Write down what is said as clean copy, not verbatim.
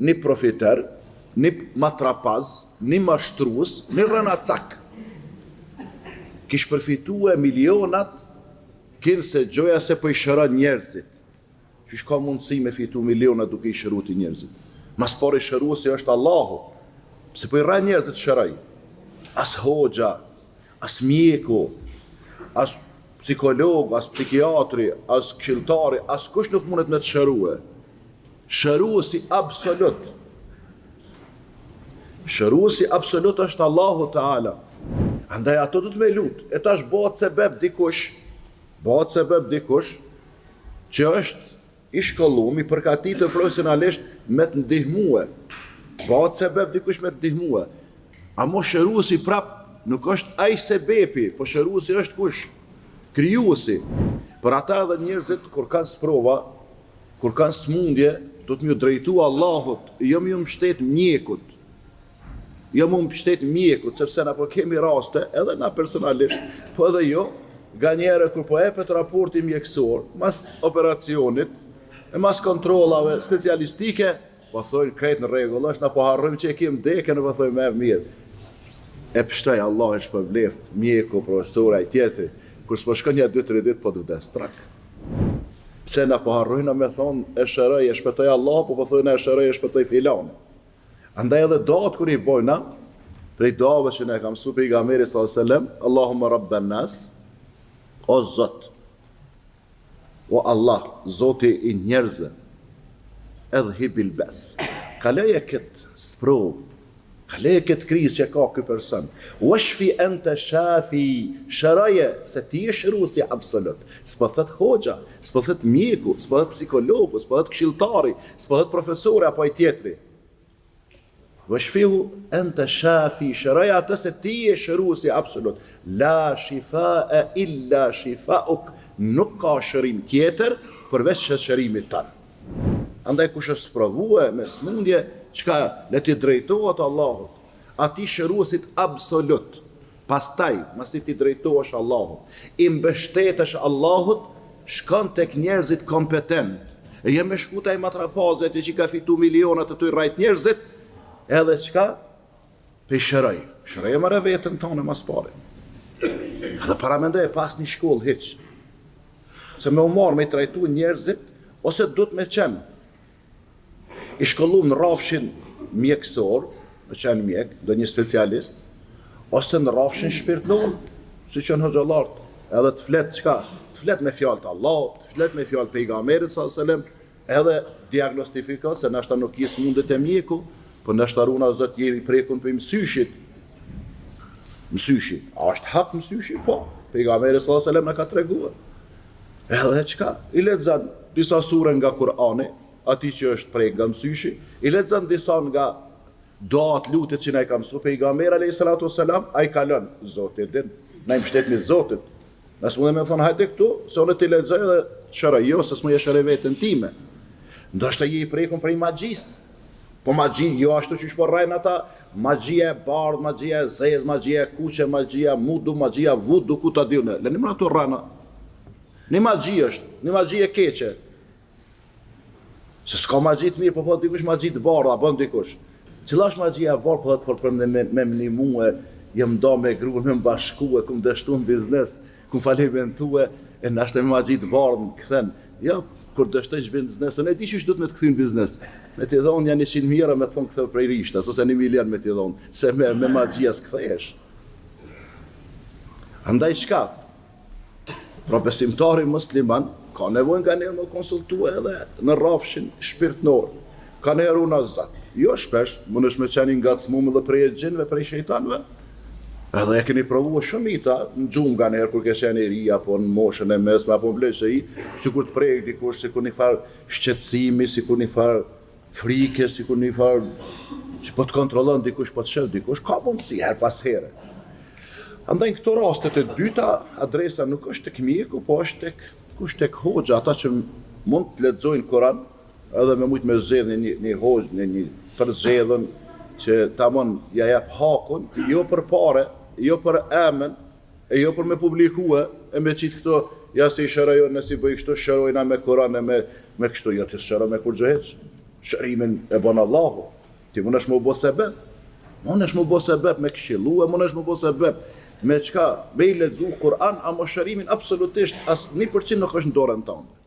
një profiter, një matrapaz, një mashtrues, një rënacak. Kish përfitue milionat, kinë se gjoja se po i shëron njerëzit. Qysh ka mundësi me fitu milionat duke i shëruti njerëzit? Mas pari shëruesi është Allahu, se po i rra njerëzit shëraj. As hoxha, as mjeku, as psikolog, as psikiatri, as këshilltari, as kush nuk mundet me të shërue. Shëruesi absolut. Shëruesi absolut është Allahu Teala. Andaj ato du të me lut. E tash bëhet sebeb dikush që është i shkollum, i përgatitur profesionalisht me të ndihmue. Bëhet sebeb dikush me të ndihmue. Amo shëruesi prap nuk është ai sebepi, po shëruesi është kush? Krijuesi. Për ata edhe njerëzit kur kanë sprova, kur kanë smundje, do të më drejtu Allahut, jo më mbështet mjekut. Jo më mbështet mjekut, sepse na po kemi raste, edhe na personalisht, po edhe jo, nganjëherë kur po epet raporti mjekësor, mas operacionit, e mas kontrollave specialistike, po thojnë krejt në rregull, është na po harrojmë që e kemi dekën, po thojmë më mirë. E pështaj Allah e shpërbleft, mjeku, profesora i tjetri, kur s'po shkon ja 2-3 ditë po të vdes trak. Pse na po harrojnë me thonë e shëroj, e shpëtoj Allah, po thojnë e shëroj, e shpëtoj filan. Andaj edhe doat kur i bojna, prej doave që ne kam mësuar pejgamberi sallallahu alajhi wasallam, Allahumma rabban nas, o Zot, o Allah, Zoti i njerëzve, edhe hibil bes. Kaleje këtë sprov, kaleje këtë krizë që ka ky person. Washfi anta shafi, shëraje se ti je shëruesi absolut. S'po thot hoxha, s'po thot mjeku, s'po thot psikologu, s'po thot këshilltari, s'po thot profesori apo ai tjetri. Washfihu anta shafi, shëraje atë se ti je shëruesi absolut. La shifaa illa shifauk, nuk ka shërim tjetër përveç shërimit tanë. Andaj kush është sprovue me smundje, çka le ti drejtohet Allahut, atij shëruesit absolut. Pastaj, masi ti drejtohesh Allahut, i mbështetesh Allahut, shkon tek njerëzit kompetent. E je me shkutaj matrapazet që ka fitu milionat të të rajt njerëzit, edhe çka? Pe shëroj. Shëroj e marrë vetën tonë mas pare. Edhe paramendoj e pas një shkollë hiq. Se me u marrë me i trajtu njerëzit, ose du të me qenë. I shkollum në rafshin mjekësor, me qenë mjek, do një specialist, ose në rafshin shpirtnor, si që në hoxhalart, edhe të flet çka? Të flet me fjalë të Allahut, të flet me fjalë pejgamberit sallallahu alajhi wasallam, edhe diagnostifikon se nashta nuk je smundet e mjeku, po nashta runa Zot je i prekun për mësyshit. Mësyshi, a është hak mësyshi? Po, pejgamberi sallallahu alajhi wasallam na ka treguar. Edhe çka? I lexon disa sure nga Kur'ani, ati që është prej nga mësyshi, i lexon disa nga doat lutet që na i ka mësuar pejgamberi alayhis salatu wassalam, ai ka lënë Zoti din, na i mbështet me Zotin. Nëse mundem të thonë hajde këtu, se unë ti lexoj edhe shëroj, jo se s'më shëroj veten time. Ndoshta je i prekun prej magjisë. Po magji jo ashtu që shporrajnë ata, magjia e bardh, magjia e zezë, magjia e kuqe, magjia mudu, magjia vudu, ku ta diunë. Lëni më ato rana. Një magji është, një magji e keqe. Se s'ka magji të mirë, po dikush magji të bardha, bën dikush. Cila është magjia e bardh, po për me mnimue, jem do me gruën, me mbashkue, kum dështu në biznes, kum falimentue, e nashtë me magji të bardh, këthen. Jo, kur dështoj biznesën, e di që do të me të këthyn biznes. Me t'i dhonë janë 100 mijëra me të thonë këtheu prej rishtas, ose 1 milion me t'i dhonë, se me magjia s'kthehesh. Andaj çka? Pra besimtari musliman ka nevojë nga njerë me konsultue edhe në rrafshin shpirtnor. Ka njerë unë Zot. Jo shpesh, mund është me qenë ngacmuar edhe prej xhinëve, prej shejtanëve. Edhe e keni provuar shumica në gjumë nga njerë kur ke qenë i ri, apo në moshën e mesme, apo bleshëi, sikur të prejë dikush, sikur një farë shqetësimi, sikur një farë frike, sikur një farë që po të kontrollon dikush, po të shef dikush, ka mundësi her pas here. Andaj në këto rastet e dyta, adresa nuk është tek mjeku, po është tek hoxha, ata që mund të lexojnë Kur'an, edhe me mujt me zgjedhë një hoxhë, një përzgjedhën që tamam ja jap hakun, jo për pare, jo për emën, e jo për me publikue, e me qitë këto, ja si shërojnë, nësi bëj kështu, shërojna me Kur'an, e me kështu, jo të shëroj me kur gjëheq. shërimin e bën Allahu. Ti mundesh më bë sebeb, mundesh më bë sebeb me këshillue, mundesh më bë sebeb me çka, me i lexu Kur'an, ama shërimin absolutisht as 1% nuk është në dorën tënde.